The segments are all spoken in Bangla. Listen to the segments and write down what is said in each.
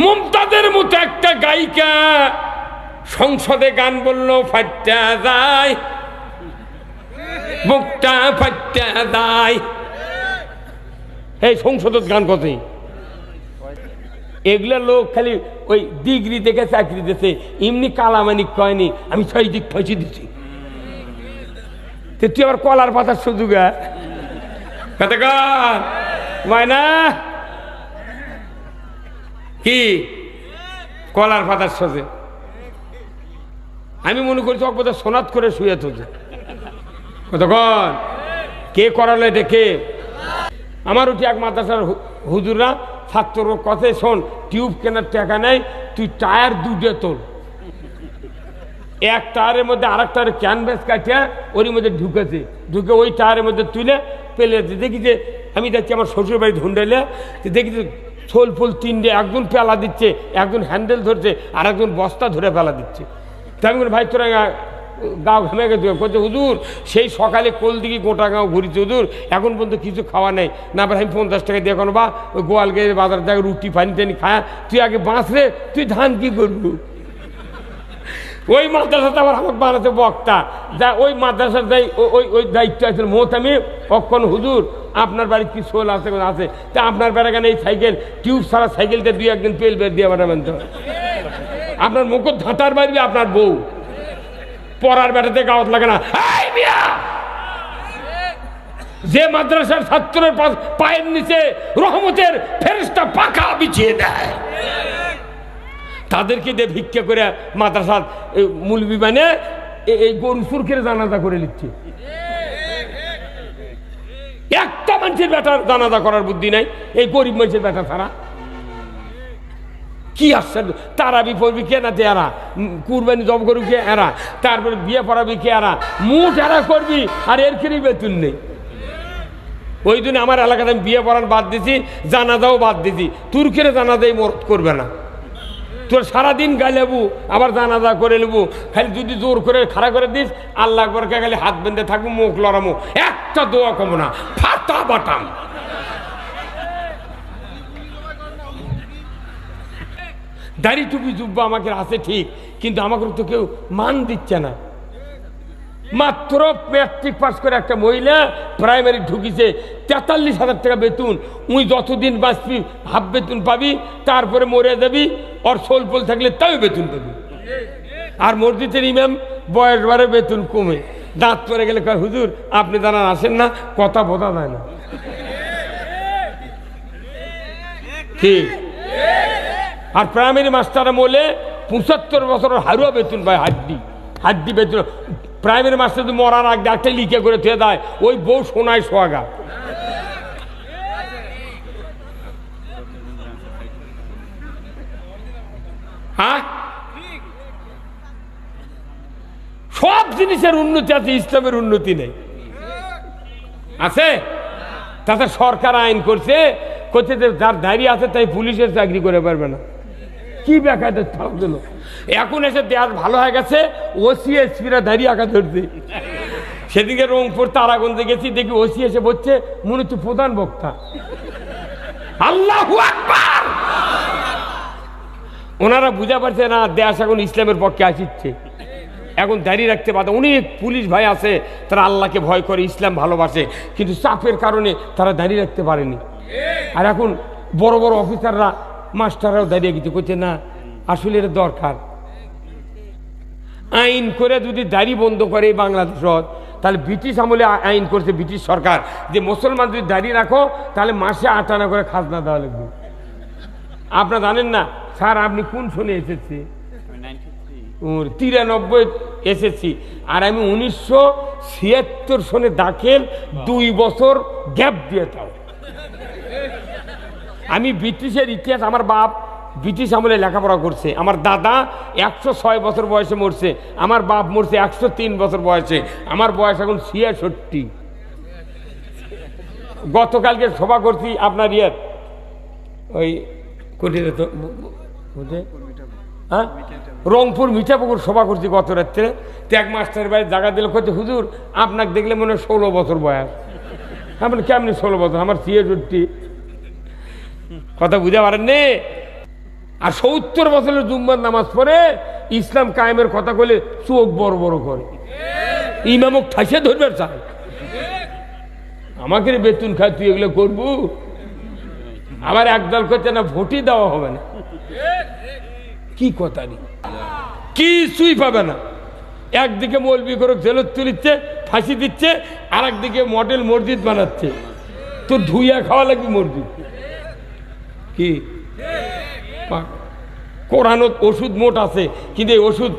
মুমতাজের মতো একটা গায়িকা সংসদে গান বললো, ফাট্টা যায় বুকটা ফাট্টা যায়। এই সংসদের গান কথাই এগুলা লোক খালি ওই ডিগ্রি দেখে চাকরি দিতে, এমনি কালামানিক কয়নি আমি 6 দিক ফাঁসি দিচ্ছি। তুই আবার কলার পাতার সুযোগ না কি কলার পাতার সোজে আমি মনে করছি অকবতা সোনাত করে শুয়ে থাকে কতক্ষণ কে করালো এটা কে? আমার উঠি এক মাদ্রাসার হুজুররা ছাত্র কথায় শোন, টিউব কেনার টাকা নেই, তুই টায়ার দুটো তোল, এক টায়ারের মধ্যে আর এক টায়ারের ক্যানভাস কাটিয়া ওর মধ্যে ঢুকে ওই টায়ারের মধ্যে তুলে পেলে দেখি যে আমি দেখছি আমার শ্বশুর বাড়ি ধুন্ডাইলে দেখি যে ছোল ফুল 3টে, একজন পেলা দিচ্ছে, একজন হ্যান্ডেল ধরছে, আর একজন বস্তা ধরে পেলা দিচ্ছে। তাই আমি ভাই তোরা গাও ঘামে গেছে, বলছে হুজুর সেই সকালে কোল দিকে গোটা গাঁও ঘুরিছে হুজুর, এখন পর্যন্ত কিছু খাওয়া নেই। না ভাই আমি 50 টাকা দিয়ে কোনো বা ওই গোয়াল গিয়ে বাজার জায়গায় রুটি পানি টানি খায়, তুই আগে বাঁচলে তুই ধান কি করবি? ওই মাদ্রাসাতে আবার আমাকে বানাতে বক্তা, যা ওই মাদ্রাসার যাই ওই দায়িত্ব আছে মোহতামি অক্ষণ হুজুর আপনার বাড়ি কি সোল আছে আছে, তা আপনার বেড়া কেন এই সাইকেল টিউব ছাড়া সাইকেলটা 2-1 তেল বের দিয়ে বানাবেন তো, আপনার মুখ ধাঁটার বাড়বি আপনার বউ, পড়ার বেটাতে গাওয়াত লাগে না। যে মাদ্রাসার ছাত্রের পায়ের নিচে রহমতের ফেরেশতা পাখা বিছিয়ে দেয়, তাদেরকে দিয়ে ভিক্ষা করে মাদ্রাসার মুলবি মানে এই গরু সুরখের জানাজা করে নিচ্ছে। একটা মানুষের বেটার জানাজা করার বুদ্ধি নাই এই গরিব মানুষের বেটা ছাড়া। কি আসছে তারাবি পড়বি কে না এরা, কুরবানি জব করবি কে এরা, তারপরে বিয়ে পড়াবি কে এরা, মুঠ এরা করবি আর এর খেয়েই বেতন নেই। ওই দিন আমার এলাকাতে আমি বিয়ে পড়ান বাদ দিছি, জানাজাও বাদ দিছি, তুর্কের জানাজাই মরদ করবে না, তোর সারাদিন গাইলেবু আবার জানাজা করে নেবু, খালি যদি জোর করে খাড়া করে দিস আল্লাহ করে খালি হাত বেঁধে থাকবো, মুখ লড়ামো, একটা দোয়া কমো না, ফাটা বাটাম। দাড়ি টুপি জুব্বা আমাকে আছে ঠিক, কিন্তু আমাকে তো কেউ মান দিচ্ছে না। মাত্র ম্যাট্রিক পাস করে একটা মহিলা প্রাইমারি ঢুকিছে, 43,000 টাকা বেতন, উই যতদিন বাঁচবি হাফ বেতন পাবি, তারপরে মরে যাবি, ওর সোল পোল থাকলে তাই বেতন পাবি। আর মসজিদের ইমাম বয়স বারে বেতন কমে, দাঁত পরে গেলে কয় হুজুর আপনি জানান আসেন না, কথা বোঝা যায় না। ঠিক। আর প্রাইমারি মাস্টার বলে 75 বছরের হারুয়া বেতন পায়, হাড্ডি বেতন। প্রাইমারি মাস্টার যদি মরার আগে একটা লিখে করে থুয়ে দেয়, ওই বউ শোনায় সোয়াগা। হ্যাঁ, সব জিনিসের উন্নতি আছে, ইসলামের উন্নতি নেই। আছে তাতে সরকার আইন করছে, করছে যে যার দাঁড়িয়ে আছে তাই পুলিশের চাকরি করে পারবে না। কি ব্যাখ্যাটা থাকলো, এখন এসে দেশ ভালো হয়ে গেছে, ওসি এসপিরা দাঁড়িয়ে আঁকা ধরছে। সেদিকে রংপুর তারাগঞ্জে গেছি, দেখি ওসি এসে বলছে মনে হচ্ছে প্রধান বক্তা। আল্লাহু আকবার। ওনারা বুঝা পারছে না দেশ এখন ইসলামের পক্ষে আসছে, এখন দাঁড়িয়ে রাখতে বাধা। অনেক পুলিশ ভাই আছে তারা আল্লাহকে ভয় করে, ইসলাম ভালোবাসে, কিন্তু চাপের কারণে তারা দাঁড়িয়ে রাখতে পারেনি। আর এখন বড় বড় অফিসাররা মাস্টাররাও দাঁড়িয়ে গেছে, করছে না আসলে এটা দরকার। আইন করে যদি দাড়ি বন্ধ করে বাংলাদেশ, তাহলে ব্রিটিশ আমলে আইন করছে ব্রিটিশ সরকার যে মুসলমান যদি দাঁড়িয়ে রাখো তাহলে মাসে 8 আনা করে খাজনা দেওয়া লাগবে। আপনারা জানেন না স্যার, আপনি কোন সনে এসেছে? 93 এসেছি, আর আমি 1976 সনে দাখিল, 2 বছর গ্যাপ দিয়ে তাও। আমি ব্রিটিশের ইতিহাস, আমার বাপ ব্রিটিশ আমলে লেখাপড়া করছে, আমার দাদা 106 বছর বয়সে মরছে, আমার বাপ মরছে 103 বছর বয়সে, আমার বয়স এখন 66। গতকালকে সভা করছি আপনার ইয়ের ওই কোটিতে তো হ্যাঁ রংপুর মিঠাপুকুর সভা করছি গত রাত্রে। ত্যাগ মাস্টারের বাড়ি জায়গা দিলে করছে হুজুর আপনাকে দেখলে মনে হয় 16 বছর বয়স। আপনি কেমনি 16 বছর? আমার 66। কথা বুঝতে পারেননি? আর 70 বছরের জুম্মার নামাজ পড়ে ইসলাম কায়েমের কথা বলে চোখ বড় বড় করে, ইমামক ঠাসে ধরবে চায়। আমাকে বেতন খায়, তুই এগুলো করবো? আবার একদল করছে না ভোটই দেওয়া হবে না। কি কথা নেই, কিছুই পাবে না। একদিকে মৌলবি করে জেলত তুলিচ্ছে, ফাঁসি দিচ্ছে, আর একদিকে মডেল মসজিদ বানাচ্ছে। তো ধুইয়া খাওয়া লাগবে মসজিদ। কি কোরআন ওষুধ মোট আছে, কিন্তু এই ওষুধ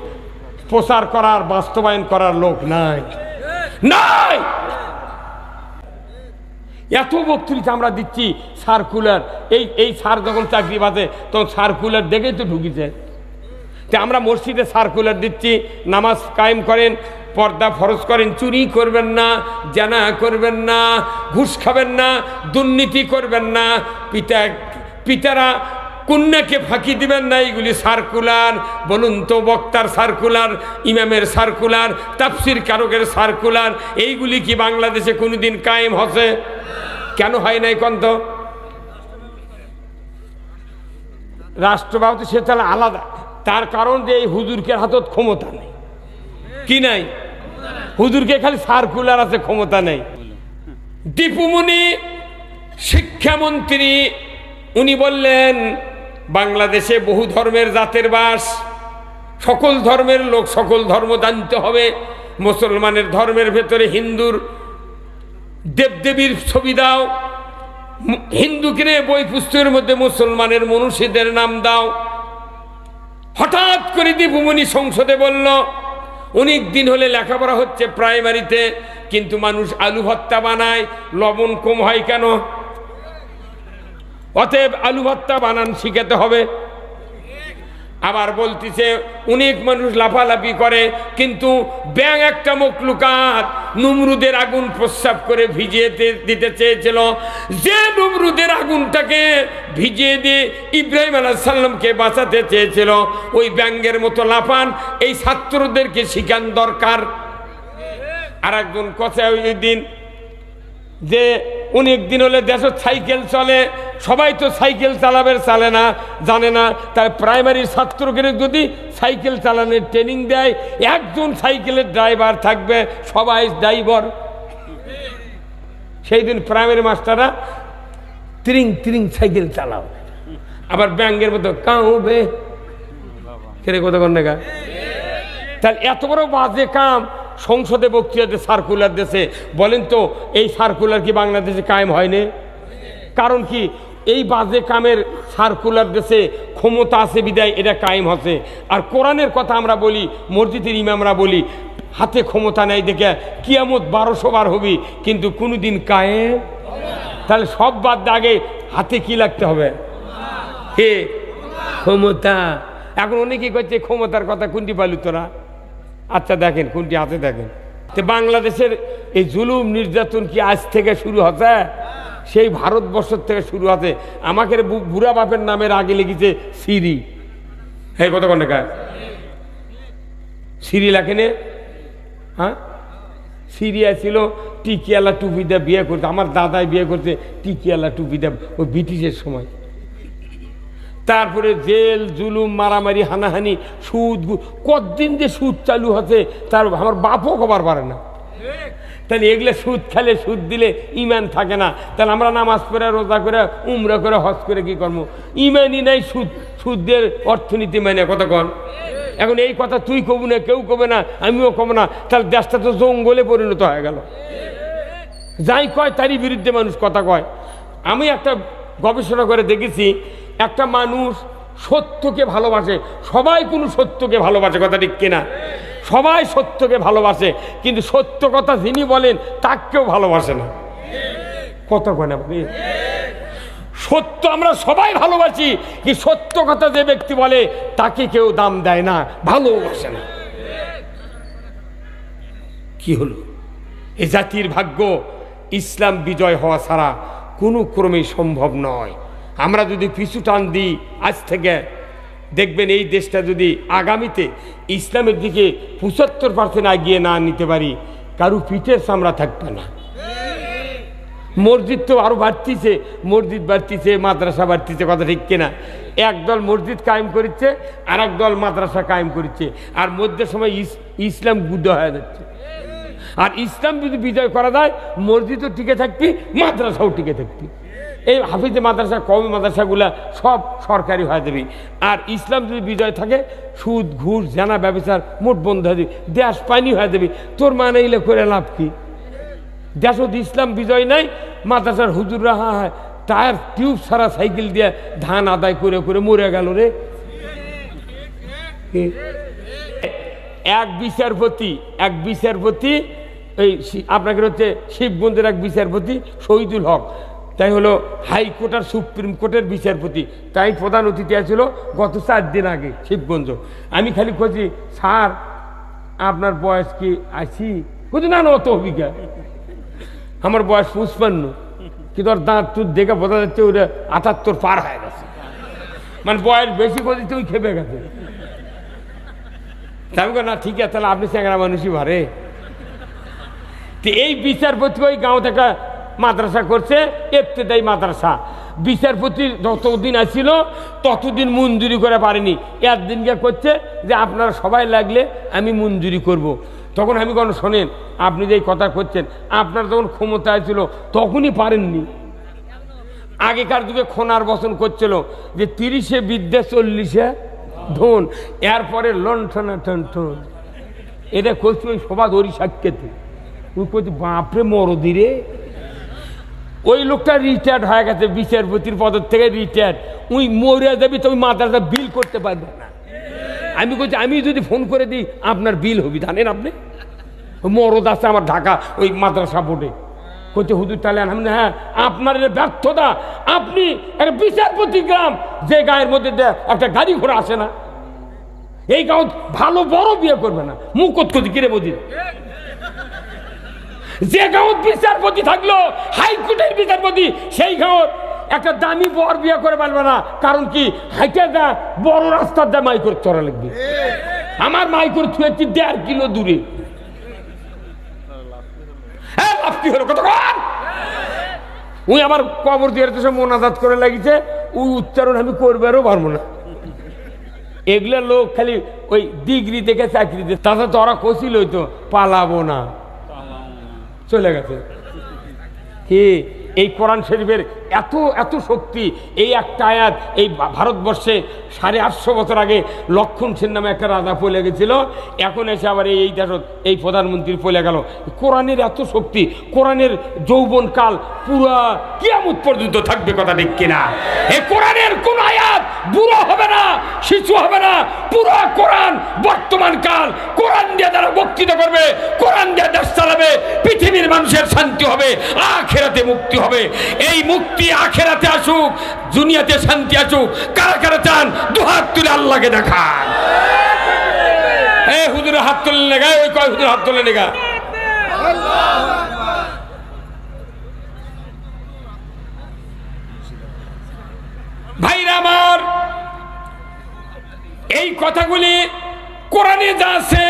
প্রচার করার বাস্তবায়ন করার লোক নাই নাই। এত বক্তৃতা আমরা দিচ্ছি, সার্কুলার। এই স্যার যখন চাকরি বাজে তখন সার্কুলার দেখেই তো ঢুকিছে। তো আমরা মসজিদে সার্কুলার দিচ্ছি, নামাজ কায়েম করেন, পর্দা ফরজ করেন, চুরি করবেন না, জানা করবেন না, ঘুষ খাবেন না, দুর্নীতি করবেন না, পিতারা কন্যাকে ফাঁকি দিবেন না। এইগুলি সার্কুলার। বলুন তো, বক্তার সার্কুলার, ইমামের সার্কুলার, তাফসির কারকের সার্কুলার, এইগুলি কি বাংলাদেশে কোনোদিন কায়েম হচ্ছে? কেন হয় নাই কন্ত? রাষ্ট্রভাব তো সে তাহলে আলাদা। তার কারণ যে এই হুজুরকে হাতত ক্ষমতা নেই। কি নাই? হুজুরকে খালি সার্কুলার আছে, ক্ষমতা নেই। দীপুমণি শিক্ষামন্ত্রী উনি বললেন, বাংলাদেশে বহু ধর্মের জাতের বাস, সকল ধর্মের লোক সকল ধর্ম জানতে হবে। মুসলমানের ধর্মের ভেতরে হিন্দুর দেবদেবীর ছবি দাও, হিন্দুকে বই পুস্তকের মধ্যে মুসলমানের মনীষীদের নাম দাও। হঠাৎ করে দীপুমণি সংসদে বলল, অনেক দিন হলে লেখাপড়া হচ্ছে প্রাইমারিতে, কিন্তু মানুষ আলু ভর্তা বানায়, লবণ কম হয় কেন? অতএব আলু ভর্তা বানান শিখাতে হবে। আবার বলতেছে অনেক মানুষ লাফালাফি করে, কিন্তু ব্যাং একটা মখলুকাত নমরুদের আগুন প্রস্রাব করে ভিজিয়ে দিতে চেয়েছিল। যে নমরুদের আগুনটাকে ভিজিয়ে দিয়ে ইব্রাহিম আলাইহিস সালামকে বাঁচাতে চেয়েছিল, ওই ব্যাঙ্গের মতো লাফান এই ছাত্রদেরকে শিখান দরকার। আর একজন কথা ওই দিন যে অনেক দিন হলে দেশের সাইকেল চলে, সবাই তো সাইকেল চালাবে, চালে না, জানে না। তাই প্রাইমারি ছাত্রকে যদি সাইকেল চালানোর ট্রেনিং দেয়, একজন সাইকেলের ড্রাইভার থাকবে, সবাই ড্রাইভার। সেই দিন প্রাইমারি মাস্টাররা ত্রিং ত্রিং সাইকেল চালাও, আবার ব্যাঙ্গের মতো কাউবে কেরে কত কন্যা। তাহলে এত বড় বাজে কাম সংসদে বক্তৃতাতে সার্কুলার দেশে। বলেন তো, এই সার্কুলার কি বাংলাদেশে কায়েম হয়নি? কারণ কি, এই বাজে কামের সার্কুলার দেশে ক্ষমতা আছে বিদায় এটা কায়েম হচ্ছে। আর কোরআনের কথা আমরা বলি, মসজিদের ইমামরা বলি, হাতে ক্ষমতা নেই দেখে কিয়ামত 1200 বার হবি, কিন্তু কোনোদিন কায়েম। তাহলে সব বাদ আগে হাতে কি লাগতে হবে? হে ক্ষমতা। এখন অনেকেই করছে ক্ষমতার কথা, কোনটি পালু তোরা? আচ্ছা দেখেন কোনটি হাতে, দেখেন তো বাংলাদেশের এই জুলুম নির্যাতন কি আজ থেকে শুরু হচ্ছে? সেই ভারতবর্ষের থেকে শুরু হচ্ছে। আমাকে বুড়া বাপের নামের আগে লিখেছে সিরি। হ্যাঁ, কত কন্যা সিরি লেখেনে? হ্যাঁ, সিরিয়া ছিল টিকিয়ালা টুপি দিয়ে বিয়ে করতে। আমার দাদাই বিয়ে করছে টিকিয়ালা টুপি দিয়ে, ওই ব্রিটিশের সময়। তারপরে জেল, জুলুম, মারামারি, হানাহানি, সুদ, কতদিন যে সুদ চালু হচ্ছে তার আমার বাপও খবর পারে না। তাহলে এগুলো সুদ খেলে, সুদ দিলে ইমান থাকে না। তাহলে আমরা নামাজ পড়ে, রোজা করে, উমরা করে, হজ করে কি করবো? ইমানই নাই, সুদের অর্থনীতি মানে কত কন। এখন এই কথা তুই কবু না, কেউ কবে না, আমিও কব না। তাহলে দেশটা তো জঙ্গলে পরিণত হয়ে গেল। যাই কয় তারই বিরুদ্ধে মানুষ কথা কয়। আমি একটা গবেষণা করে দেখেছি, একটা মানুষ সত্যকে ভালোবাসে, সবাই কোনো সত্যকে ভালোবাসে, কথা ঠিক কিনা? সবাই সত্যকে ভালোবাসে, কিন্তু সত্য কথা যিনি বলেন তাকেও ভালোবাসে না। কত কয় আপনি? সত্য আমরা সবাই ভালোবাসি, কি সত্য কথা যে ব্যক্তি বলে তাকে কেউ দাম দেয় না, ভালোবাসে না। কি হলো? এ জাতির ভাগ্য ইসলাম বিজয় হওয়া ছাড়া কোনো ক্রমেই সম্ভব নয়। আমরা যদি পিছু টান দিই আজ থেকে, দেখবেন এই দেশটা যদি আগামীতে ইসলামের দিকে 75% এগিয়ে না নিতে পারি, কারু পিঠের চামড়া থাকবে না। মসজিদ তো আরো বাড়তিছে, মসজিদ বাড়তিছে, মাদ্রাসা বাড়তিছে, কথা ঠিক কিনা? একদল মসজিদ কায়েম করেছে আর একদল মাদ্রাসা কায়েম করেছে, আর মধ্যে সময় ইসলাম গুদ্ধ হয়ে যাচ্ছে। আর ইসলাম যদি বিজয় করা যায়, মসজিদও টিকে থাকবি, মাদ্রাসাও টিকে থাকবি। এই হাফিজে মাদ্রাসা, কওমি মাদ্রাসাগুলা সব সরকারি হয়ে যাবে। আর ইসলাম যদি বিজয় থাকে, সুদ ঘুষ জানা ব্যবসার মোট বন্ধ হয়ে যাবে, দেশ পানি হয়ে যাবে। তোর মানে এলে করে লাভ কি? দেশত ইসলাম বিজয় নাই, মাদ্রাসার হুজুর রাহা হয় টায়ার টিউব সারা সাইকেল দিয়ে ধান আদায় করে করে মরে গেল রে। এক বিচারপতি এই আপনাকে হচ্ছে শিবগঞ্জের এক বিচারপতি শহীদুল হক, তাই হলো হাইকোর্ট আর সুপ্রিম কোর্টের বিচারপতি, তাই প্রধান অতিথি আছিল গত 4 দিন আগে শিবগঞ্জ। আমি খালি খুঁজি, স্যার আপনার বয়স কি আছি? বুঝি না, অত অভিজ্ঞা, আমার বয়স 55, কিন্তু ওর দাঁত তুই দেখে বোঝা যাচ্ছে ওটা 78 পার হয়ে গেছে, মানে বয়স বেশি করে তুই খেপে গেছে। আমি না, ঠিক আছে, তাহলে আপনি চ্যাংরা মানুষই ভারে। তো এই বিচারপতি ওই গাঁও থেকে মাদ্রাসা করছে, ইবতেদায়ী মাদ্রাসা। বিচারপতি যতদিন আসছিল ততদিন মঞ্জুরি করে পারেনি, একদিনকে করছে যে আপনারা সবাই লাগলে আমি মঞ্জুরি করব। তখন আমি কোনো শোনেন, আপনি যে কথা করছেন, আপনার যখন ক্ষমতা ছিল তখনই পারেননি। আগেকার যুগে খোনার বচন করছিল যে 30-এ বিদ্যা 40-এ ধন, এরপরে লণ্ঠনা টন। এটা করছি ওই সভা ধরি সাক্ষেতে, ওই করছি বাপরে মরদিরে। ওই লোকটা রিটায়ার্ড হয়ে গেছে, বিচারপতির পদের থেকে রিটায়ার্ড। ওই মরে যাবি, তুমি মাদ্রাসা বিল করতে পারবে না। আমি বলছি, আমি যদি ফোন করে দিই আপনার বিল হবি, জানেন আপনি? মরদ আছে আমার ঢাকা ওই মাদ্রাসা বোর্ডে, করছে হুজুর তাহলে আমি, হ্যাঁ আপনার ব্যর্থতা। আপনি একটা বিচারপতি গ্রাম, যে গায়ের মধ্যে একটা গাড়ি ঘোড়া আসে না, এই গাঁও ভালো বড় বিয়ে করবে না, মুখ করতে কিরে বুঝি। যে গাঁও বিচারপতি থাকলো, হাইকোর্টের বিচারপতি, সেই গাঁও একটা দামি বর বিয়ে করে পারবে না। কারণ কি, হাইটে যা বড় রাস্তার যা মাই করে চড়া লাগবে। আমার মাই করে ছুঁয়েছি 1.5 কিলো দূরে। হ্যাঁ, লাভ কি হলো কতক্ষণ? ওই আমার কবর দিয়ে মোনাজাত করে লাগিছে, ওই উচ্চারণ আমি করবারও পারবো না। এগুলো লোক খালি ওই ডিগ্রি থেকে চাকরি দিয়ে, তাছাড়া তো ওরা কষিল হইতো পালাবো না, চলে গেছে। কি এই কোরআন শরীফের এত শক্তি, এই একটা আয়াত এই ভারতবর্ষে 850 বছর আগে লক্ষণ সেন নামে একটা রাজা পলে গেছিল, এখন এসে আবার এই দেশত এই প্রধানমন্ত্রী পলে গেল। কোরআনের এত শক্তি, কোরআনের যৌবন কাল পুরা কিয়ামত পর্যন্ত থাকবে, কথা ঠিক কিনা? এই কোরআনের কোন আয়াত বুড়ো হবে না, শিশু হবে না। পুরা কোরআন বর্তমান কাল, কোরআন দিয়ে যারা বক্তৃতা করবে, কোরআন দিয়ে দেশ চালাবে, পৃথিবীর মানুষের শান্তি হবে, আখিরাতে মুক্তি হবে। এই মুক্তি আখিরাতে আসুক, দুনিয়াতে শান্তি আসুক। কারা কারা চান দুহাত তুলে আল্লাহকে দেখান। এই হুজুরের হাত তুলে লেগা, ওই কয় হুজুর হাত তুলে লেগা। ভাইরা আমার, এই কথাগুলি কোরআনে যা আছে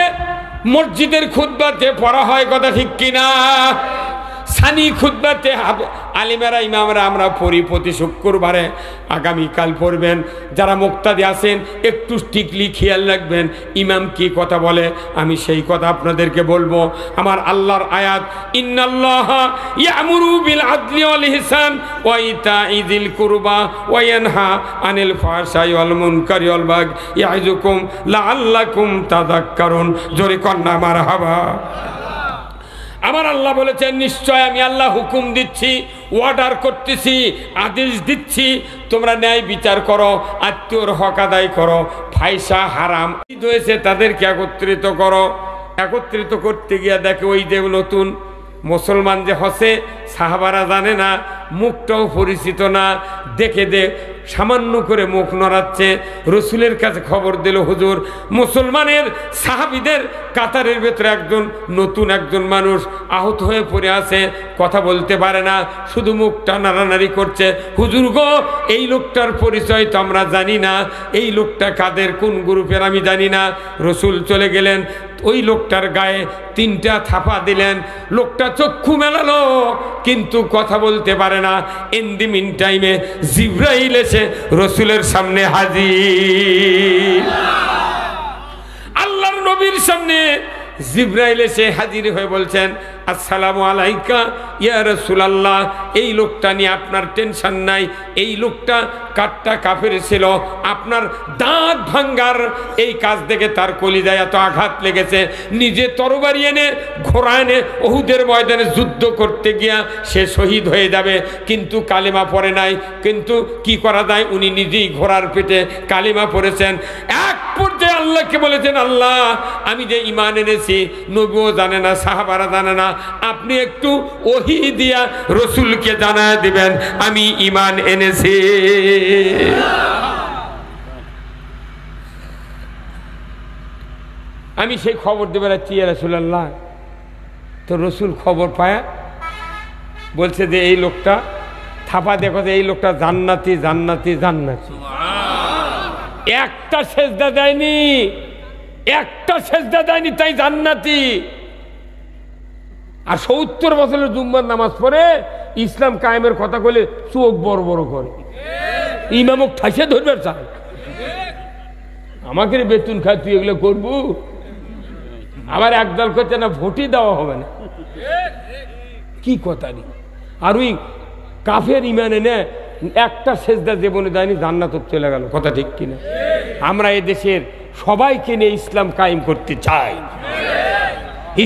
মসজিদের খুতবাতে পড়া হয়, কথা ঠিক কিনা? সানি খুতবাতে আলিমেরা ইমামরা আমরা পড়ি প্রতি শুক্রবারে, আগামীকাল পড়বেন। যারা মুক্তাদি আছেন একটু স্ট্রিক্টলি খেয়াল রাখবেন ইমাম কি কথা বলে, আমি সেই কথা আপনাদেরকে বলবো। আমার আল্লাহর আয়াত, ইন্নাল্লাহা ইয়ামুরু বিল আদলি ওয়াল ইহসান ওয়া ইতাই যিল কুরবা ওয়া ইয়ানহা আনিল ফাহশাই ওয়াল মুনকারি ওয়াল বাগই ইয়াইযুকুম লাআল্লাকুম তাযাক্কারুন। জোরে কন্না মারহাবা। আমার আল্লাহ বলেছেন, নিশ্চয় আমি আল্লাহ হুকুম দিচ্ছি, অর্ডার করতেছি, আদেশ দিচ্ছি, তোমরা ন্যায় বিচার করো, আত্মীয়র হক আদায় করো, ফায়সা হারাম হয়েছে তাদেরকে একত্রিত করো। একত্রিত করতে গিয়া দেখে ওই যে নতুন মুসলমান যে হসে, সাহাবারা জানে না, মুখটাও পরিচিত না, দেখে সামান্য করে মুখ নড়াচ্ছে। রসুলের কাছে খবর দিল, হুজুর মুসলমানের সাহাবীদের কাতারের ভেতরে নতুন একজন মানুষ আহত হয়ে পড়ে আছে, কথা বলতে পারে না, শুধু মুখটা নাড়ানাড়ি করছে। হুজুর গো, এই লোকটার পরিচয় তো আমরা জানি না, এই লোকটা কাদের কোন গ্রুপের আমি জানি না। রসুল চলে গেলেন, ওই লোকটার গায়ে 3টা থাপা দিলেন। লোকটা চক্ষু মেলালো কিন্তু কথা বলতে পারে না। ইন দি মিন টাইমে জিবরাইল এসে রসুলের সামনে হাজির। আল্লাহর নবীর সামনে জিবরাইল এসে হাজির হয়ে বলছেন, আসসালামু আলাইকা ইয়া রাসূলুল্লাহ, এই লোকটা নিয়ে আপনার টেনশন নাই। এই লোকটা কাটটা কাফের ছিল, আপনার দাঁত ভাঙ্গার এই কাজ থেকে তার কলিজায় এত আঘাত লেগেছে, নিজে তরবারি এনে ঘোড়া এনে উহুদের ময়দানে যুদ্ধ করতে গিয়া সে শহীদ হয়ে যাবে, কিন্তু কালেমা পড়ে নাই। কিন্তু কি করা যায়, উনি নিজেই ঘোড়ার পেটে কালেমা পড়েছেন। এক পর্যায়ে আল্লাহকে বলেছেন, আল্লাহ আমি যে ঈমান এনেছি নবীও জানে না, সাহাবারা জানে না, আপনি একটু ওহী দিয়া রসুলকে জানায় দিবেন আমি ঈমান এনেছি। আমি সেই খবর দেবে যাচ্ছি, ইয়া রাসূলুল্লাহ। তো রসুল খবর পায় বলছে যে এই লোকটা থাপা দেখো যে এই লোকটা জান্নাতি জান্নাতি জান্নাতি। একটা সেজদা দেয়নি, একটা সেজদা দেয়নি, তাই জান্নাতি। আর 70 বছরের জুম্মার নামাজ পড়ে ইসলাম কায়েমের কথা বলে চোখ বড় বড় করে, ইমামক ঠাসে ধরবে চায়। আমাকে বেতন খায়, তুই এগুলো করবো? আবার একদল করছে না ভোটই দেওয়া হবে না, কি কথা নেই। আর ওই কাফের ইমানে নে একটা সেজদা জীবনে দেয়নি, জান্নাত চলে গেল। কথা ঠিক কিনা? আমরা এদেশের সবাইকে নিয়ে ইসলাম কায়েম করতে চাই।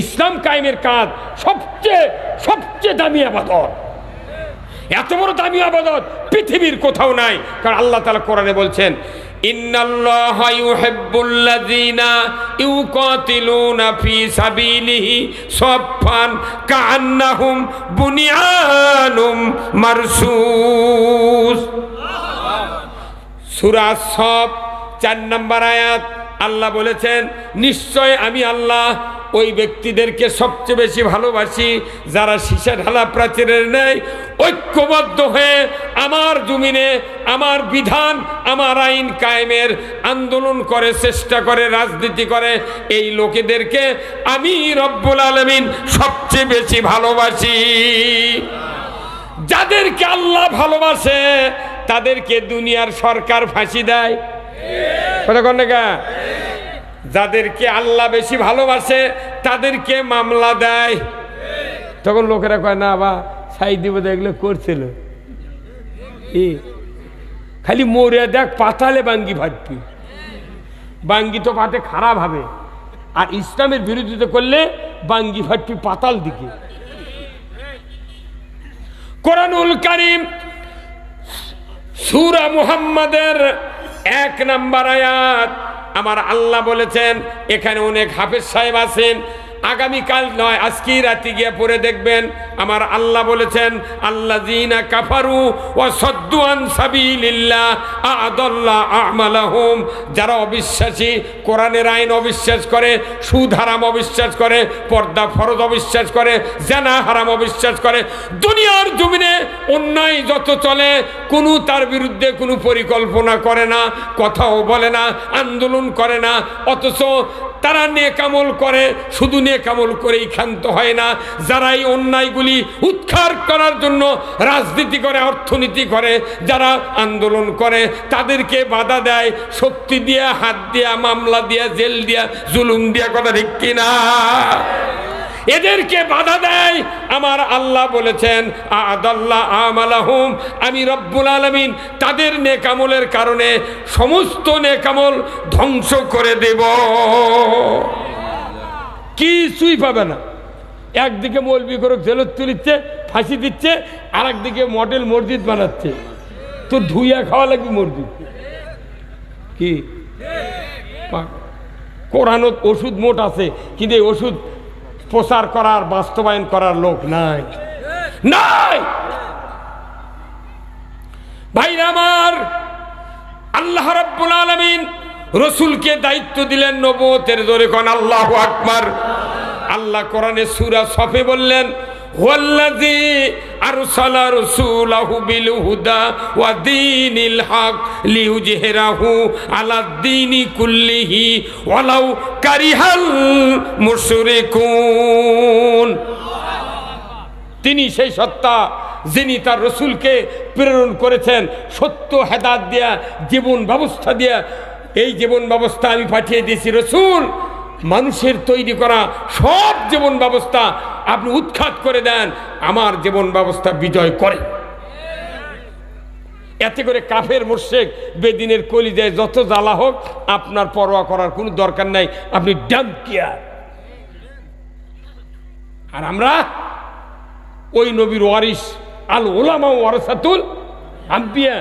ইসলাম কায়েমের কাজ সবচেয়ে সবচেয়ে দামি আবাদত। এত বড় দামি আবাদত পৃথিবীর কোথাও নাই। কারণ আল্লাহ তাআলা কোরআনে বলছেন, ইন্নাল্লাহা ইউহিব্বুল্লাযীনা ইউকাতিলুনা ফী সাবিলিহি সাফফান কাআন্নাহুম বুনিয়ানুম মারসুস। সূরা সাফ 4 নম্বর আয়াত আল্লাহ বলেছেন, নিশ্চয় আমি আল্লাহ ওই ব্যক্তিদেরকে সবচেয়ে বেশি ভালোবাসি যারা সীসা ঢালা প্রাচীরের ন্যায় ঐক্যবদ্ধ হয়ে আমার জমিনে আমার বিধান আমার আইন কায়েমের আন্দোলন করে, চেষ্টা করে, রাজনীতি করে। এই লোকেদেরকে আমি রব্বুল আলামিন সবচেয়ে বেশি ভালোবাসি। যাদেরকে আল্লাহ ভালোবাসে তাদেরকে দুনিয়ার সরকার ফাঁসি দেয়। কথা কন না? যাদেরকে আল্লাহ বেশি ভালোবাসে তাদেরকে মামলা দেয়। তখন লোকেরা কয় না বা সাইদি বোধ এগুলো করছিল, খালি মরে দেখ পাতালে বাঙ্গি ভাটবি। বাঙ্গি তো পাতে খারাপ হবে, আর ইসলামের বিরোধিতা করলে বাঙ্গি ফাটবি পাতাল দিকে। কোরআনুল কারীম সূরা মুহাম্মাদের 1 নম্বর আয়াত আমার আল্লাহ বলেছেন, এখানে অনেক হাফেজ সাহেব আছেন, আগামীকাল নয় আজকেই রাতে গিয়ে পড়ে দেখবেন। আমার আল্লাহ বলেছেন, আল্লাযীনা কাফারু ওয়া সাদ্দু আন সাবিলিল্লাহ আ'দাল্লা আমালাহুম। যারা অবিশ্বাসী, কোরআনের আইন অবিশ্বাস করে, সুদ হারাম অবিশ্বাস করে, পর্দা ফরজ অবিশ্বাস করে, জিনা হারাম অবিশ্বাস করে, দুনিয়ার জমিনে অন্যায় যত চলে কোনো তার বিরুদ্ধে কোনো পরিকল্পনা করে না, কথাও বলে না, আন্দোলন করে না, অথচ তারা নেক আমল করে, শুধু নেক আমল করেই ক্ষান্ত হয় না। যারা এই অন্যায়গুলি উৎখাত করার জন্য রাজনীতি করে, অর্থনীতি করে, যারা আন্দোলন করে, তাদেরকে বাধা দেয় শক্তি দিয়ে, হাত দিয়া, মামলা দিয়া, জেল দিয়া, জুলুম দিয়া। কথা ঠিক কিনা? এদেরকে বাধা দেয়। আমার আল্লাহ বলেছেন, আ'দাল্লা আমালাহুম, আমি রব্বুল আলামিন তাদের নেক আমলের কারণে সমস্ত নেক আমল ধ্বংস করে দেব, কিছুই পাবে না। একদিকে মৌলবি করে জেলত তুলিচ্ছে, ফাঁসি দিচ্ছে, আর একদিকে মডেল মসজিদ বানাচ্ছে। তো ধুইয়া খাওয়া লাগবে মসজিদ। কি কোরআনত ওষুধ মোট আছে, কিন্তু এই ওষুধ প্রচার করার, বাস্তবায়ন করার লোক নাই, নাই। ভাইরা আমার, আল্লাহ রাব্বুল আলামিন রসুলকে দায়িত্ব দিলেন নবুয়তের। জোরে কোন আল্লাহু আকবার। আল্লাহ কোরআনে সূরা সফে বললেন, ওয়াল্লাযী আরসালা রাসূলাহু বিল হুদা ওয়া দীনিল হক লিইয়ুযহিরাহু আলাদ-দীনি কুল্লিহি ওয়ালাউ কারিহাল মুশরিকুন। তিনি সেই সত্তা যিনি তার রসুলকে প্রেরণ করেছেন সত্য হেদায়েত দিয়া, জীবন ব্যবস্থা দিয়া। এই জীবন ব্যবস্থা আমি পাঠিয়ে দিয়েছি রসুল, মানুষের তৈরি করা সব জীবন ব্যবস্থা আপনি উৎখাত করে দেন, আমার জীবন ব্যবস্থা বিজয় করে। এতে করে কাফের মুশরিক বেদিনের কলিজায় যত জ্বালা হোক আপনার পরোয়া করার কোনো দরকার নাই, আপনি ডান কেয়ার। আর আমরা ওই নবীর ওয়ারিস, আল উলামা ওয়ারাসাতুল আম্বিয়া,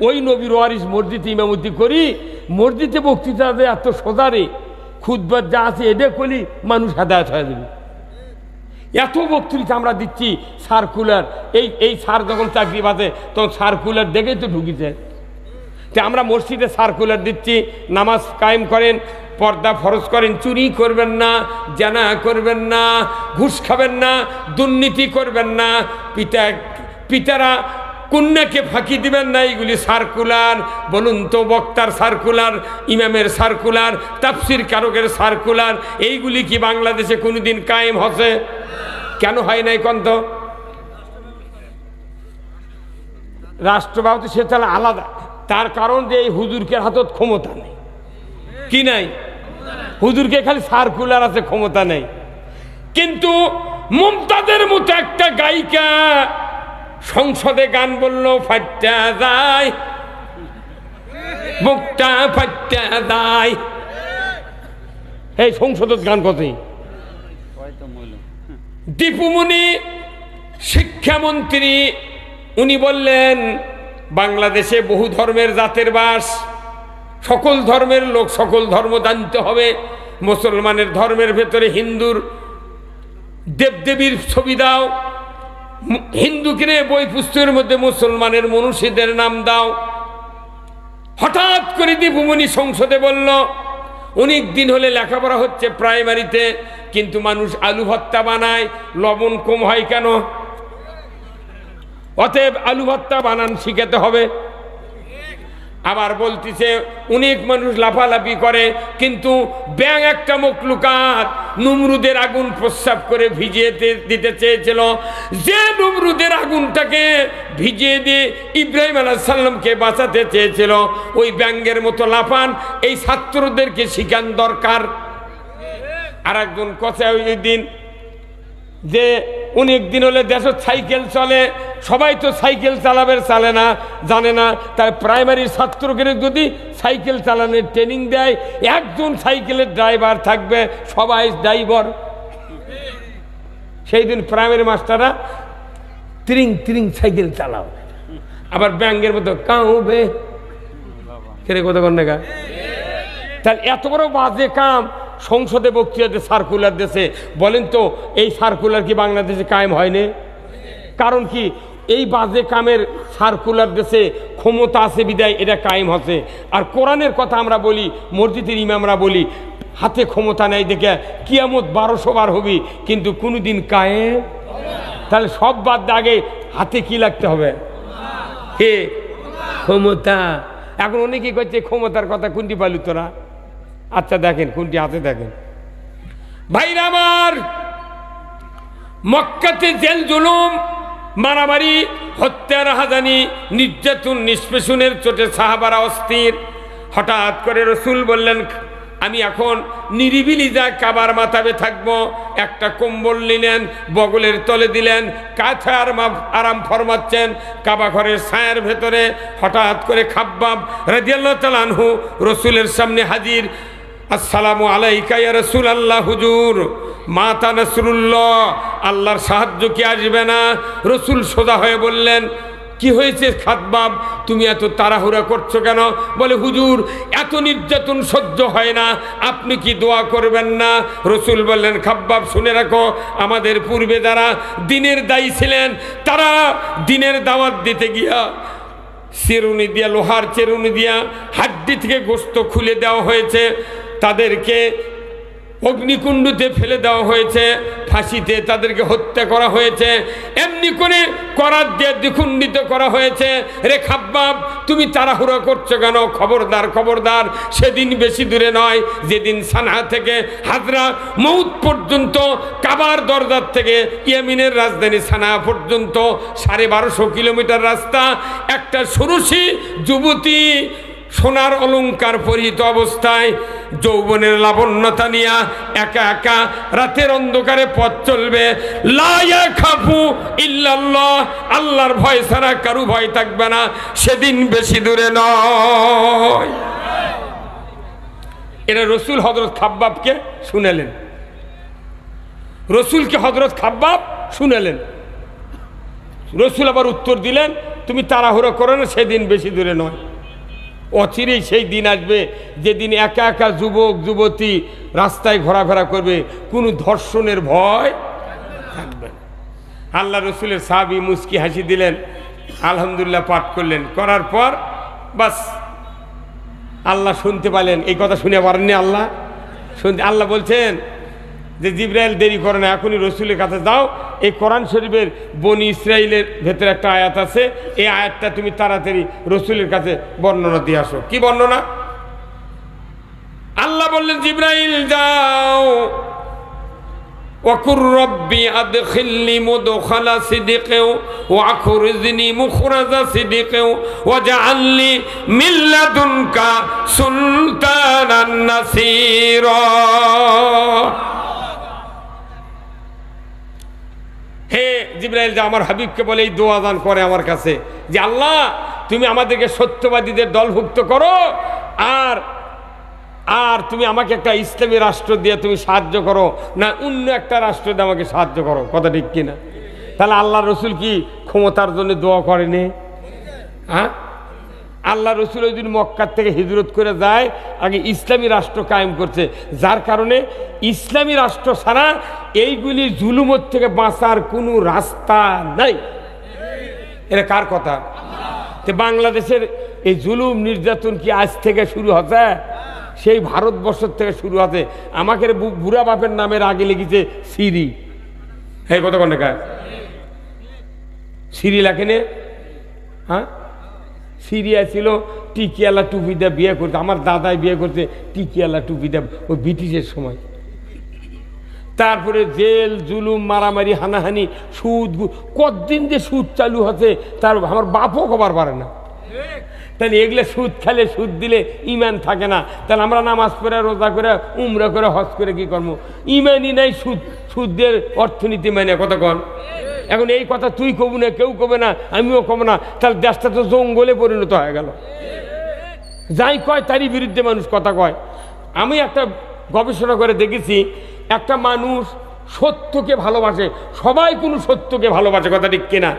ওই নবীর ওয়ারিস মসজিদে ইমামতি করি। মসজিদে বক্তৃতা দেয় এত সোজারে, খুতবা যা আছে এটা করি মানুষ হেদায়েত হয়ে যাবে। এত বক্তৃতা আমরা দিচ্ছি, সার্কুলার। এই স্যার যখন চাকরি বাজে তখন সার্কুলার দেখেই তো ঢুকিছে। তো আমরা মসজিদে সার্কুলার দিচ্ছি, নামাজ কায়েম করেন, পর্দা ফরজ করেন, চুরি করবেন না, জানা করবেন না, ঘুষ খাবেন না, দুর্নীতি করবেন না, পিতারা কন্যাকে ফাঁকি দিবেন না। এইগুলি সার্কুলার। বলুন তো, বক্তার সার্কুলার, ইমামের সার্কুলার, তাফসির কারকের সার্কুলার, এইগুলি কি বাংলাদেশে কোনোদিন কায়েম হচ্ছে? কেন হয় নাই কন্ত? রাষ্ট্র ব্যবস্থা সে তাহলে আলাদা। তার কারণ যে এই হুজুরকে হাতত ক্ষমতা নেই। কি নাই? হুজুরকে খালি সার্কুলার আছে, ক্ষমতা নেই। কিন্তু মুমতাজের মতো একটা গায়িকা সংসদে গান বললো, ফাট্টা যায় বুকটা ফাট্টা যায়। এই সংসদত গান কথাই। দীপুমণি শিক্ষামন্ত্রী উনি বললেন, বাংলাদেশে বহু ধর্মের জাতের বাস, সকল ধর্মের লোক সকল ধর্ম জানতে হবে। মুসলমানের ধর্মের ভেতরে হিন্দুর দেবদেবীর ছবি দাও, হিন্দুকে বই পুস্তকের মধ্যে মুসলমানের মনীষীদের নাম দাও। হঠাৎ করে দীপুমণি সংসদে বলল, অনেক দিন হলে লেখাপড়া হচ্ছে প্রাইমারিতে, কিন্তু মানুষ আলু ভর্তা বানায়, লবণ কম হয় কেন? অতএব আলু ভর্তা বানান শিখাতে হবে। আবার বলতেছে অনেক মানুষ লাফালাফি করে, কিন্তু ব্যাং একটা মখলুকাত নমরুদের আগুন প্রস্রাব করে ভিজিয়ে দিতে চেয়েছিল। যে নমরুদের আগুনটাকে ভিজিয়ে দিয়ে ইব্রাহিম আলাইহিস সালামকে বাঁচাতে চেয়েছিল, ওই ব্যাঙ্গের মতো লাফান। এই ছাত্রদেরকে শিখান দরকার। আর একজন কথা ওই দিন যে অনেক দিন হলে দেশের সাইকেল চলে, সবাই তো সাইকেল চালাবে, চালে না, জানে না। তাই প্রাইমারি ছাত্রকে যদি সাইকেল চালানোর ট্রেনিং দেয়, একজন সাইকেলের ড্রাইভার থাকবে, সবাই ড্রাইভার। সেই দিন প্রাইমারি মাস্টাররা ত্রিং ত্রিং সাইকেল চালাও। আবার ব্যাঙ্গের মতো কাউবে কেরে কথা কন না। তাহলে এত বড় বাজে কাম সংসদে বক্তৃতাতে সার্কুলার দেশে। বলেন তো, এই সার্কুলার কি বাংলাদেশে কায়েম হয়নি? কারণ কি? এই বাজে কামের সার্কুলার দেশে ক্ষমতা আছে বিদায় এটা কায়েম হচ্ছে। আর কোরআনের কথা আমরা বলি, মসজিদের ইমামরা বলি, হাতে ক্ষমতা নেই দেখে কিয়ামত 1200 বার হবি, কিন্তু কোনোদিন কায়েম। তাহলে সব বাদ আগে হাতে কি লাগতে হবে? হে ক্ষমতা। এখন অনেকেই করছে ক্ষমতার কথা, কোনটি পালু তোরা? আচ্ছা দেখেন কোনটি হাতে দেখেন। ভাইরা আমার, মক্কাতে জেল জুলুম, মারামারি, হত্যা, রাহাজানি, নির্যাতন, নিষ্পেষণের চোটে সাহাবারা অস্থির। হঠাৎ করে রসুল বললেন, আমি এখন নিরিবিলি যা কাবার মাথাবে থাকবো। একটা কম্বল নিলেন, বগলের তলে দিলেন, কাঁথায় আরাম ফরমাচ্ছেন কাবা ঘরের ছায়ার ভেতরে। হঠাৎ করে খাব্বাব রাদিয়াল্লাহু তাআলা আনহু রসুলের সামনে হাজির। আসসালামু আলাইকা ইয়া রাসূলুল্লাহ। হুজুর, মাতা নাসরুল্লাহ, আল্লাহর সাহায্য কি আসবে না? রসুল সোজা হয়ে বললেন, কি হয়েছে খাব্বাব, তুমি এত তাড়াহুড়া করছো কেন? বলে, হুজুর, এত নির্যাতন সহ্য হয় না, আপনি কি দোয়া করবেন না? রসুল বললেন, খাব্বাব শুনে রাখো, আমাদের পূর্বে যারা দিনের দায়ী ছিলেন, তারা দিনের দাওয়াত দিতে গিয়া চিরুনি দিয়া, লোহার চিরুনি দিয়া হাড্ডি থেকে গোশত খুলে দেওয়া হয়েছে। তাদেরকে অগ্নিকুণ্ডতে ফেলে দেওয়া হয়েছে, ফাঁসিতে তাদেরকে হত্যা করা হয়েছে, এমনি করে করাত দিয়ে দ্বিখণ্ডিত করা হয়েছে। রে খাব্বাব, তুমি তাড়াহুড়ো করছো কেন? খবরদার খবরদার, সেদিন বেশি দূরে নয় যেদিন সানআ থেকে হাজরা মউত পর্যন্ত, কাবার দরজার থেকে ইয়েমেনের রাজধানী সানআ পর্যন্ত 1250 কিলোমিটার রাস্তা। একটা ষোড়শী যুবতী সোনার অলংকার পরিহিত অবস্থায় যৌবনের লাবণ্যতা নিয়া একা একা রাতের অন্ধকারে পথ চলবে। লা ইয়াখাফু ইল্লাল্লাহ, আল্লাহর ভয় ছাড়া কারু ভয় থাকবে না। সেদিন বেশি দূরে নয়। এরা রসুল হযরত খাব্বাবকে শুনালেন, রসুলকে হযরত খাব্বাব শুনালেন। রসুল আবার উত্তর দিলেন, তুমি তাড়াহুড়ো করো না, সেদিন বেশি দূরে নয়। অচিরেই সেই দিন আসবে যেদিন একা একা যুবক যুবতী রাস্তায় ঘোরাফেরা করবে, কোনো ধর্ষণের ভয় থাকবে না। আল্লাহ রসুলের সাহাবী মুস্কি হাসি দিলেন, আলহামদুলিল্লাহ পাঠ করলেন। করার পর বাস আল্লাহ শুনতে পারলেন। এই কথা শুনে পারেননি আল্লাহ? শুনতে আল্লাহ বলছেন যে জিবরাইল দেরি করে না, এখনই রসুলের কাছে যাও। এই কোরআন শরীফের বনি ইসরাইলের ভেতরে একটা আয়াত আছে, এই আয়াতটা তুমি তাড়াতাড়ি রসুলের কাছে বর্ণনা দিয়ে আসো। কি বর্ণনা? আল্লাহ বললেন, জিবরাইল যাও, ওয়াকুর রব্বি আদখিলনি মুদখালা সিদকিন ওয়া আখরিজনি মুখরাজা সিদকিন ওয়াজআলনি মিন লাদুনকা সুলতানান নাসীরা। হে জিবরাইল, যা আমার হাবিবকে বলে এই দোয়া দান করে আমার কাছে যে আল্লাহ তুমি আমাদেরকে সত্যবাদীদের দলভুক্ত করো, আর আর তুমি আমাকে একটা ইসলামী রাষ্ট্র দিয়ে তুমি সাহায্য করো, না অন্য একটা রাষ্ট্র দিয়ে আমাকে সাহায্য করো। কথা ঠিক কিনা? তাহলে আল্লাহ রসুল কি ক্ষমতার জন্য দোয়া করেনি? হ্যাঁ, আল্লাহ রসুল ওই দিন মক্কার থেকে হিজরত করে যায়, আগে ইসলামী রাষ্ট্র কায়েম করছে, যার কারণে ইসলামী রাষ্ট্র ছাড়া এইগুলি জুলুমের থেকে বাঁচার কোনো রাস্তা নাই। এটা কার কথা? তো বাংলাদেশের এই জুলুম নির্যাতন কি আজ থেকে শুরু হচ্ছে? সেই ভারতবর্ষের থেকে শুরু আছে। আমাকে বুড়া বাপের নামের আগে লিখেছে সিরি। হ্যাঁ, কতক্ষণ লেখা সিরি লেখেনে? হ্যাঁ, সিরিয়া ছিল টিকিয়ালা টুপি দিয়ে বিয়ে করতে, আমার দাদাই বিয়ে করতে টিকিয়ালা টুপি দিয়ে, ওই ব্রিটিশের সময়। তারপরে জেল, জুলুম, মারামারি, হানাহানি, সুদ, কতদিন যে সুদ চালু হচ্ছে তার আমার বাপও খবর পারে না। তাহলে এগুলো সুদ খেলে, সুদ দিলে ইমান থাকে না। তাহলে আমরা নামাজ পড়ে, রোজা করে, উমরা করে, হজ করে কি করবো? ইমানই নাই, সুদের অর্থনীতি মানে কথা কন। এখন এই কথা তুই কবু না, কেউ কবে না, আমিও কব না, তাহলে দেশটা তো জঙ্গলে পরিণত হয়ে গেল। যাই কয় তারই বিরুদ্ধে মানুষ কথা কয়। আমি একটা গবেষণা করে দেখেছি, একটা মানুষ সত্যকে ভালোবাসে, সবাই কোনো সত্যকে ভালোবাসে, কথা ঠিক কিনা?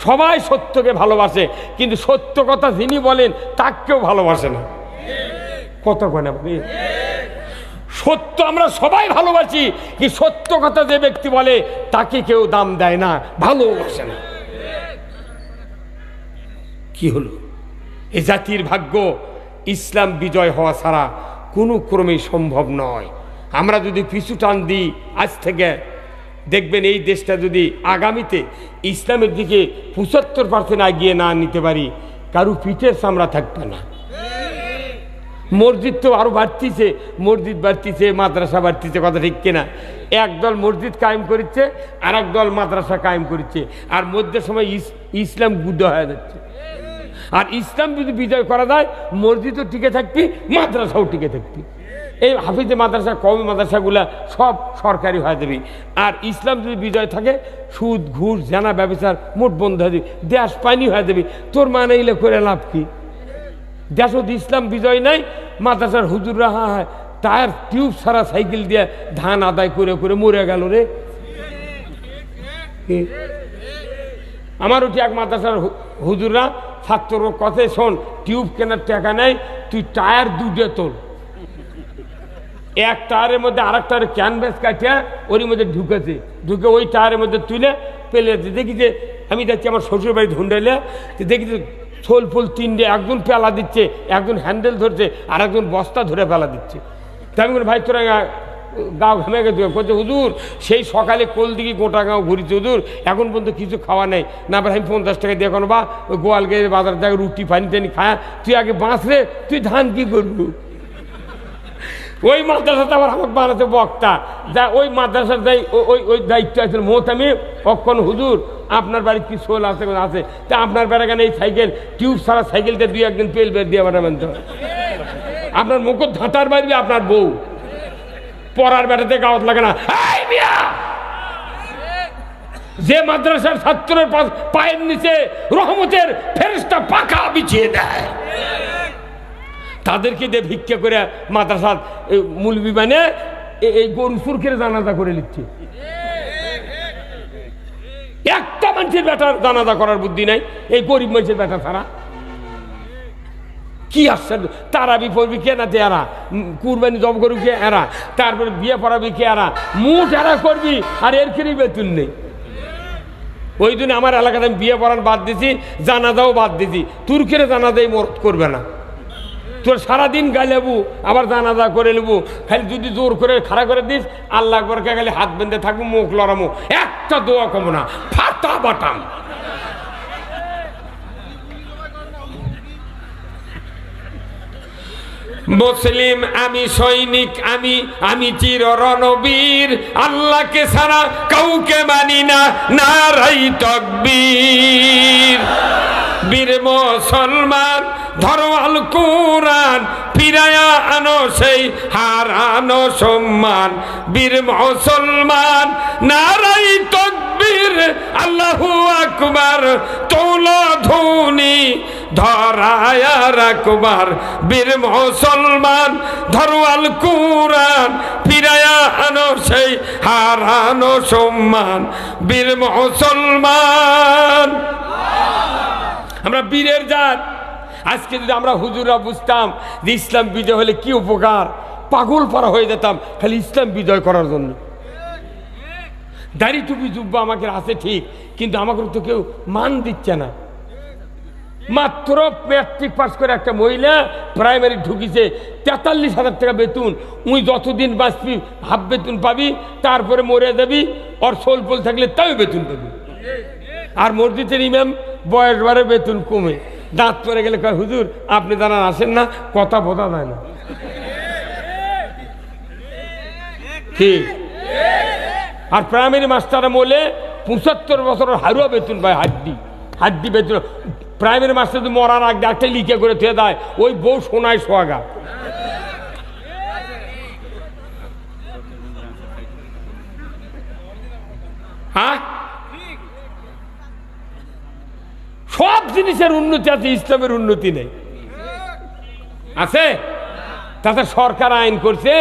সবাই সত্যকে ভালোবাসে, কিন্তু সত্য কথা যিনি বলেন তাকেও ভালোবাসে না। কথা কয় না? সত্য আমরা সবাই ভালোবাসি, কি সত্য কথা যে ব্যক্তি বলে তাকে কেউ দাম দেয় না, ভালোবাসে না। কি হলো? এই জাতির ভাগ্য ইসলাম বিজয় হওয়া ছাড়া কোনো ক্রমেই সম্ভব নয়। আমরা যদি পিছু টান দিই আজ থেকে, দেখবেন এই দেশটা যদি আগামীতে ইসলামের দিকে 75% এগিয়ে না নিতে পারি, কারু পিঠের চামড়া থাকবে না। মসজিদ তো আরো বাড়তিছে, মসজিদ বাড়তিছে, মাদ্রাসা বাড়তিছে, কথা ঠিক কিনা? একদল মসজিদ কায়েম করছে, আর একদল মাদ্রাসা কায়েম করছে, আর মধ্যে সময় ইসলাম গুড হয়ে যাচ্ছে। আর ইসলাম যদি বিজয় করা যায়, মসজিদও টিকে থাকবি, মাদ্রাসাও টিকে থাকবি। এই হাফিজে মাদ্রাসা, কওমি মাদ্রাসাগুলা সব সরকারি হয়ে যাবে। আর ইসলাম যদি বিজয় থাকে, সুদ, ঘুষ, জানা, ব্যবসার মোট বন্ধ হয়ে যাবে, দেশ পানি হয়ে যাবে। তোর মানে এলে করে লাভ কি? দেশত ইসলাম বিজয় নাই, মাদ্রাসার হুজুররা হ্যাঁ টায়ার টিউব সারা সাইকেল দিয়ে ধান আদায় করে করে মরে গেল রে। আমার উঠি এক মাদ্রাসার হুজুররা ছাত্র কথা, শোন, টিউব কেনার টাকা নেই, তুই টায়ার দুটে তোল, এক টায়ারের মধ্যে আর এক টায়ারের ক্যানভাস কাটিয়া ওর মধ্যে ঢুকেছে, ঢুকে ওই টায়ারের মধ্যে তুলে পেলে দেখি যে আমি যাচ্ছি আমার শ্বশুর বাড়ি ধুন্ডাইলে, দেখি যে ছোল ফুল তিনটে, একজন পেলা দিচ্ছে, একজন হ্যান্ডেল ধরছে, আর একজন বস্তা ধরে পেলা দিচ্ছে। তাই আমি ভাই তোরা গাও ঘামে গেছে, করছে হুজুর সেই সকালে কোল দিকে গোটা গাঁও ঘুরিছে হুজুর, এখন পর্যন্ত কিছু খাওয়া নেই। না ভাই আমি 50 টাকা দিয়ে কোনো বা ওই গোয়াল গিয়ে বাজার থেকে রুটি পানি টানি খায়, তুই আগে বাঁচ রে, তুই ধান কি করবি? ওই মাদ্রাসাতে আবার আমাকে বানাতে বক্তা যা ওই মাদ্রাসার যাই ওই ওই দায়িত্ব আছে মোহতামি অক্ষণ হুজুর আপনার বাড়ির কি সোল আছে আছে তা আপনার বেড়াগানে এই সাইকেল টিউব ছাড়া সাইকেলটা 2-1 দিন তেল বের দিয়ে বানাবেন তো আপনার মুখ ধাঁতার বাড়বে আপনার বউ পড়ার বেড়াতে গাওয়াত লাগে না। যে মাদ্রাসার ছাত্রের পায়ের নিচে রহমতের ফেরেশতা পাখা বিছিয়ে দেয় তাদেরকে দিয়ে ভিক্ষা করে মাদ্রাসার মুলবি বানিয়ে এই গরু সুরখের জানাজা করে নিচ্ছে। একটা মানুষের বেটার জানাজা করার বুদ্ধি নাই এই গরিব মানুষের বেটা ছাড়া। কি আসছে তারাবি পড়বি কে না এরা, কুরবানি জব করবি কে এরা, তারপরে বিয়ে পড়াবি কে এরা, মুঠ এরা করবি আর এর খেয়ে বেতন নেই। ওই দিন আমার এলাকাতে আমি বিয়ে পড়ান বাদ দিছি, জানাজাও বাদ দিছি, তুর্কের জানাজাই মরদ করবে না। তোর সারাদিন গাইলেবু আবার জানাজা করে নেবু, খালি যদি জোর করে খাড়া করে দিস আল্লাহ আকবরকে খালি হাত বেঁধে থাকবো, মুখ লড়ামো, একটা দোয়া কমো না, ফাটা বাটাম। মুসলিম আমি, সৈনিক আমি, আমি চির রণবীর, আল্লাহকে ছাড়া কাউকে মানি না, নারাই তাকবীর। বীর মুসলমান ধরো আল কোরআন, ফিরায়া আনো সেই হারানো সম্মান। বীর মুসলমান নারাই তাকবীর, আল্লাহু আকবার, তোলা ধ্বনি ধরায়া রাখবার। বীর মুসলমান ধরো আল কোরআন, ফিরায়া আনো সেই হারানো সম্মান। বীর মুসলমান আমরা বীরের জাত। আজকে যদি আমরা হুজুররা বুঝতাম যে ইসলাম বিজয় হলে কি উপকার, পাগল পারা হয়ে যেতাম খালি ইসলাম বিজয় করার জন্য। দাড়ি টুপি জুব্বা আমাকে আছে ঠিক, কিন্তু আমাকে তো কেউ মান দিচ্ছে না। মাত্র ম্যাট্রিক পাস করে একটা মহিলা প্রাইমারি ঢুকিছে, 43,000 টাকা বেতন। উই যতদিন বাঁচবি হাফ বেতন পাবি, তারপরে মরে যাবি, ওর সোল পোল থাকলে তাও বেতন পাবি। আর মসজিদের ইমাম বয়স বারে বেতন কমে, দাঁত পরে গেলে কয় হুজুর আপনি দাঁড়ান আসেন না, কথা বোঝা যায় না। ঠিক। আর প্রাইমারি মাস্টাররা বলে 75 বছরের হারুয়া বেতন পায়, হাড্ডি বেতন। প্রাইমারি মাস্টার যদি মরার আগে একটা লিখে করে থুয়ে দেয়, ওই বউ সোনায় সোহাগা। হ্যাঁ, সব জিনিসের উন্নতি আছে, ইসলামের উন্নতি নেই। আছে? তাতে সরকার আইন করছে,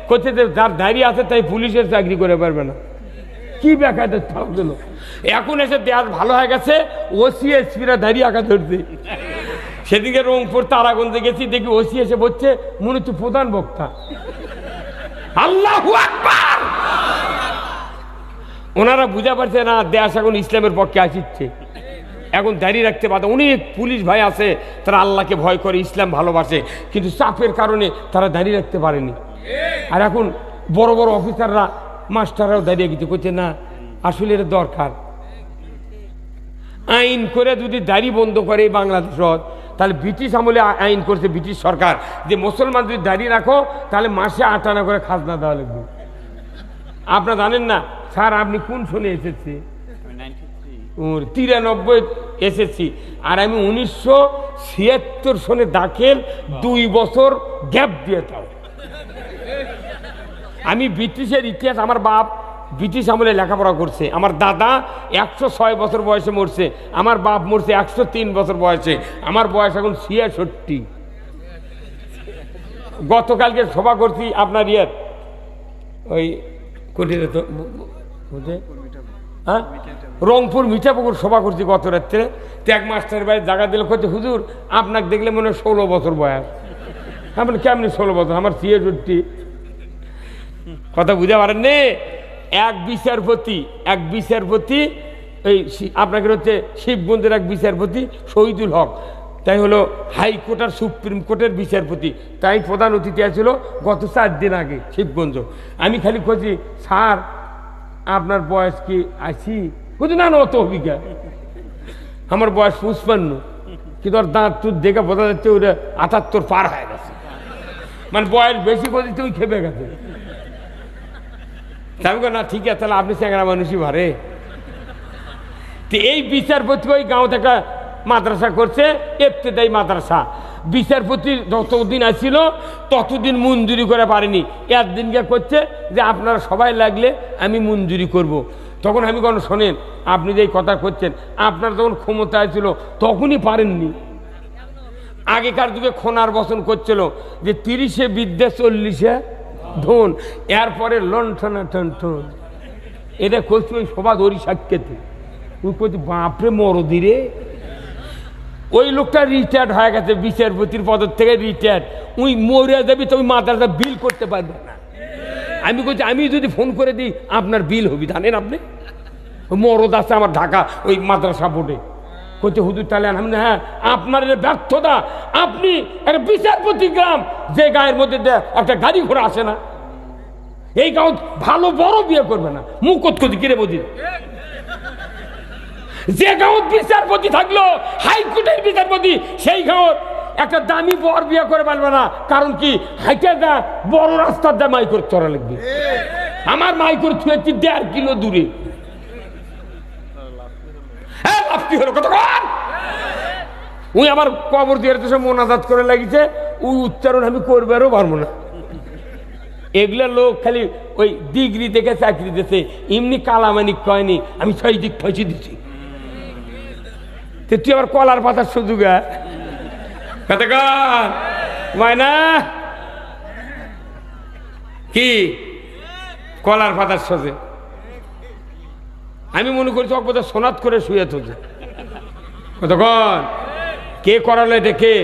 করছে যে যার দাঁড়িয়ে আছে তাই পুলিশের চাকরি করে পারবে না। কি ব্যাখ্যাটা থাকলো? এখন এসে দেশ ভালো হয়ে গেছে, ওসি এসপিরা দাঁড়িয়ে আঁকা ধরছে। সেদিকে রংপুর তারাগঞ্জে গেছি, দেখি ওসি এসে বলছে মনে হচ্ছে প্রধান বক্তা। আল্লাহু আকবার! ওনারা বুঝা পারছে না দেশ এখন ইসলামের পক্ষে আসছে। এখন দাঁড়িয়ে রাখতে বাধা। অনেক পুলিশ ভাই আছে তারা আল্লাহকে ভয় করে, ইসলাম ভালোবাসে, কিন্তু চাপের কারণে তারা দাঁড়িয়ে রাখতে পারেনি। আর এখন বড় বড় অফিসাররা মাস্টাররাও দাঁড়িয়ে গেছে, করছে না আসলে এটা দরকার। আইন করে যদি দাড়ি বন্ধ করে এই বাংলাদেশ, তাহলে ব্রিটিশ আমলে আইন করছে ব্রিটিশ সরকার যে মুসলমান যদি দাঁড়িয়ে রাখো তাহলে মাসে 8 আনা করে খাজনা দেওয়া লাগবে। আপনারা জানেন না স্যার, আপনি কোন সনে এসেছে? 93 এসেছি, আর আমি 1976 সনে দাখিল, 2 বছর গ্যাপ দিয়ে তাও। আমি ব্রিটিশের ইতিহাস, আমার বাপ ব্রিটিশ আমলে লেখাপড়া করছে, আমার দাদা 106 বছর বয়সে মরছে, আমার বাপ মরছে 103 বছর বয়সে, আমার বয়স এখন 66। গতকালকে সভা করছি আপনার ইয়ের ওই কোটিতে তো হ্যাঁ রংপুর মিঠাপুকুর সভা করছি গত রাত্রে। ত্যাগ মাস্টার ভাই জায়গা দিল, করছে হুজুর আপনাকে দেখলে মনে হয় 16 বছর বয়স। আপনি কেমনি 16 বছর? আমার 66। কথা বুঝতে পারেন নি? এক বিচারপতি এই আপনাকে হচ্ছে শিবগঞ্জের এক বিচারপতি শহীদুল হক, তাই হলো হাইকোর্ট আর সুপ্রিম কোর্টের বিচারপতি, তাই প্রধান অতিথি আছিল গত 4 দিন আগে শিবগঞ্জ। আমি খালি খুঁজি, স্যার আপনার বয়স কি আছি? বুঝি না, অত অভিজ্ঞা, আমার বয়স 55, কিন্তু ওর দাঁত তুর দেখে বোঝা যাচ্ছে ওটা 78 পার হয়ে গেছে, মানে বয়স বেশি করছি তুই খেপে গেছে। আমি না ঠিক আছে, তাহলে আপনি চ্যাংরা মানুষই ভারে। তো এই বিচারপতি ওই গাঁও থেকে মাদ্রাসা করছে, ইবতেদায়ী মাদ্রাসা। বিচারপতি যতদিন আসছিল ততদিন মঞ্জুরি করে পারেনি, একদিনকে করছে যে আপনারা সবাই লাগলে আমি মঞ্জুরি করব। তখন আমি কোনো শোনেন, আপনি যে কথা করছেন, আপনার যখন ক্ষমতায় ছিল তখনই পারেননি। আগেকার যুগে খোনার বচন করছিল যে 30-এ বিদ্যা 40-এ ধন, এরপরে লণ্ঠনা টন। এটা করছি ওই সভা ধরি সাক্ষেতে, ওই করছি বাপরে মরদিরে। ওই লোকটা রিটায়ার্ড হয়ে গেছে, বিচারপতির পদের থেকে রিটায়ার্ড। ওই মরে যাবি, তুমি মাদ্রাসা বিল করতে পারবে না। আমি বলছি আমি যদি ফোন করে দিই আপনার বিল হবি, জানেন আপনি? মরদ আছে আমার ঢাকা ওই মাদ্রাসা বোর্ডে, করছে হুজুর তাহলে আমি না, হ্যাঁ আপনার ব্যর্থতা। আপনি একটা বিচারপতি গ্রাম, যে গায়ের মধ্যে একটা গাড়ি ঘোড়া আসে না, এই গাঁও ভালো বড় বিয়ে করবে না, মুখ করতে কিরে বুঝি। যে গাঁও বিচারপতি থাকলো হাইকোর্টের বিচারপতি, সেই গাঁও একটা দামি বর বিয়ে করে পারবে না। কারণ কি, হাইটে যা বড় রাস্তার যা মাইকোর চড়া লাগবে। আমার মাইকোর ছুঁয়েছি 1.5 কিলো দূরে। হ্যাঁ লাভ কি হলো কতক্ষণ? ওই আমার কবর দিয়ে মোনাজাত করে লাগিছে, ওই উচ্চারণ আমি করবারও পারবো না। এগুলা লোক খালি ওই ডিগ্রি দেখে চাকরি দিতেছে, এমনি কালামানিক কয়নি আমি 6 দিক ফাঁসি দিচ্ছি। তুই আবার কলার পাতার সুযোগ না কি, কলার পাতার সোজে আমি মনে করছি অকবতা সোনাত করে শুয়ে থাকে। কতক্ষণ কে করালো এটা? কে?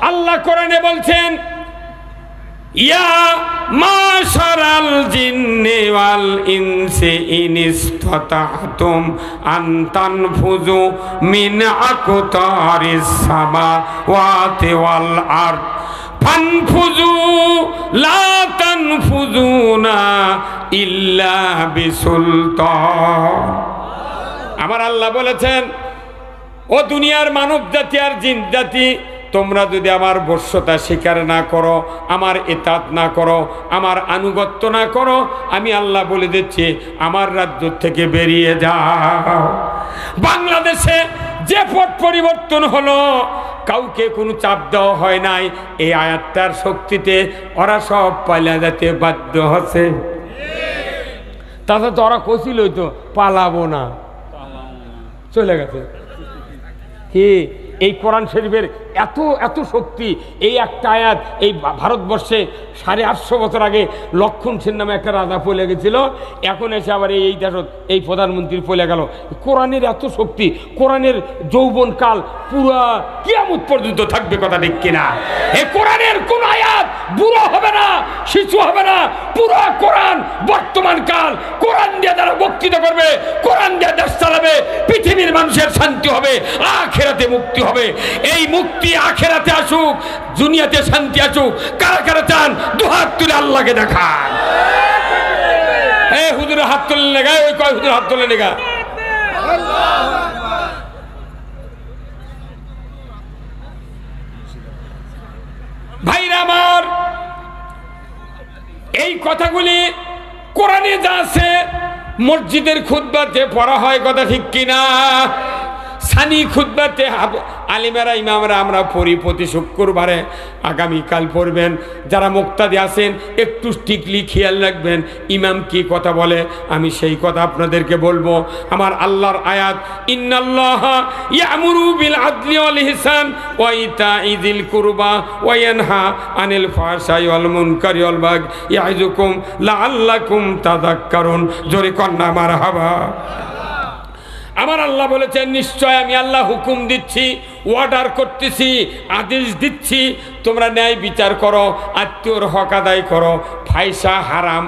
আল্লাহ কোরআনে বলছেন, ইয়া মাশারাল জিন্নি ওয়াল ইনসি ইনিসতাতাতুম আন তানফুযু মিন আকতারিস সামাওয়াতি ওয়াল আরদ ফানফুযু লা তানফুযুনা ইল্লা বিসুলতান। আমার আল্লাহ বলেছেন, ও দুনিয়ার মানব জাতি আর জিন জাতি, তোমরা যদি আমার বশ্যতা স্বীকার না করো, আমার ইতাত না করো, আমার আনুগত্য না করো, আমি আল্লাহ বলে দিচ্ছি আমার রাজ্য থেকে বেরিয়ে যাও। বাংলাদেশে যে পট পরিবর্তন হলো, কাউকে কোনো চাপ দেওয়া হয় নাই। এই আয়াতটার শক্তিতে ওরা সব পালা যেতে বাধ্য হচ্ছে। তাতে তো ওরা কছিল তো পালাবো না, চলে গেছে। কি এই কোরআন শরীফের এত শক্তি, এই একটা আয়াত এই ভারতবর্ষে 850 বছর আগে লক্ষণ সেন নামে একটা রাজা পলে গেছিল, এখন এসে আবার এই দেশত এই প্রধানমন্ত্রী পলে গেল। কোরআনের এত শক্তি, কোরআনের যৌবন কাল পুরা কিয়ামত পর্যন্ত থাকবে, কথা ঠিক কিনা? এই কোরআনের কোন আয়াত বুড়ো হবে না, শিশু হবে না। পুরা কোরআন বর্তমান কাল, কোরআন দিয়ে যারা বক্তৃতা করবে, কোরআন দিয়ে দেশ চালাবে, পৃথিবীর মানুষের শান্তি হবে, আখিরাতে মুক্তি হবে। এই মুক্তি আখিরাতে আসুক, দুনিয়াতে শান্তি আসুক। কারা কারা চান দুহাত তুলে আল্লাহকে দেখান। এই হুজুর হাত তুলে নেগা, ওই কয় হুজুর হাত তুলে নেগা। ভাইরা আমার, এই কথাগুলি কোরআনে যা আছে মসজিদের খুতবাতে পড়া হয়, কথা ঠিক কিনা? সানি খুতবাতে আলিমেরা ইমামরা আমরা পড়ি প্রতি শুক্রবারে, আগামীকাল পড়বেন। যারা মুক্তাদি আছেন একটু স্ট্রিক্টলি খেয়াল রাখবেন ইমাম কি কথা বলে, আমি সেই কথা আপনাদেরকে বলবো। আমার আল্লাহর আয়াত, ইন্নাল্লাহা ইয়ামুরু বিল আদলি ওয়াল ইহসান ওয়া ইতাই যিল কুরবা ওয়া ইয়ানহা আনিল ফাহশাই ওয়াল মুনকারি ওয়াল বাগই ইয়াইযুকুম লাআল্লাকুম তাযাক্কারুন। জোরে কন্না মারহাবা। আমার আল্লাহ বলেছেন, নিশ্চয় আমি আল্লাহ হুকুম দিচ্ছি, অর্ডার করতেছি, আদেশ দিচ্ছি, তোমরা ন্যায় বিচার করো, আত্মীয়র হক আদায় করো, ফায়সা হারাম